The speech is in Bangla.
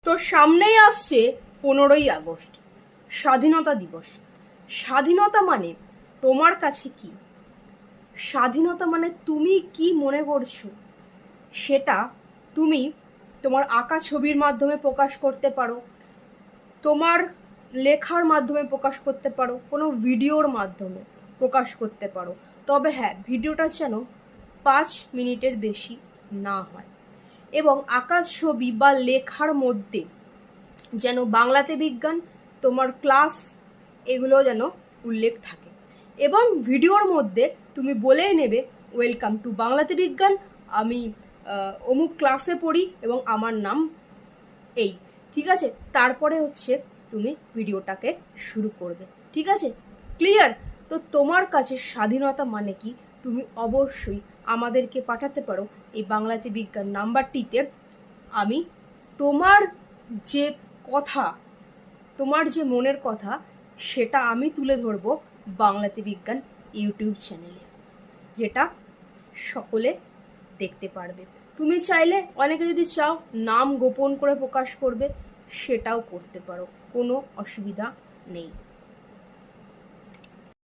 তো সামনেই আসছে 15ই আগস্ট, স্বাধীনতা দিবস। স্বাধীনতা মানে তোমার কাছে কি? স্বাধীনতা মানে তুমি কি মনে করছো সেটা তুমি তোমার আঁকা ছবির মাধ্যমে প্রকাশ করতে পারো, তোমার লেখার মাধ্যমে প্রকাশ করতে পারো, কোনো ভিডিওর মাধ্যমে প্রকাশ করতে পারো। তবে হ্যাঁ, ভিডিওটা যেন 5 মিনিটের বেশি না হয়, এবং আঁকা ছবি বা লেখার মধ্যে যেন বাংলাতে বিজ্ঞান, তোমার ক্লাস, এগুলো যেন উল্লেখ থাকে। এবং ভিডিওর মধ্যে তুমি বলেই নেবে, ওয়েলকাম টু বাংলাতে বিজ্ঞান, আমি অমুক ক্লাসে পড়ি এবং আমার নাম এই। ঠিক আছে, তারপরে হচ্ছে তুমি ভিডিওটাকে শুরু করবে। ঠিক আছে, ক্লিয়ার? তো তোমার কাছে স্বাধীনতা মানে কি তুমি অবশ্যই আমাদেরকে পাঠাতে পারো এই বাংলাতে বিজ্ঞান নাম্বারটিতে। আমি তোমার যে কথা, তোমার যে মনের কথা, সেটা আমি তুলে ধরবো বাংলাতে বিজ্ঞান ইউটিউব চ্যানেলে, যেটা সকলে দেখতে পারবে। তুমি চাইলে, অনেকে যদি চাও নাম গোপন করে প্রকাশ করবে, সেটাও করতে পারো, কোনো অসুবিধা নেই।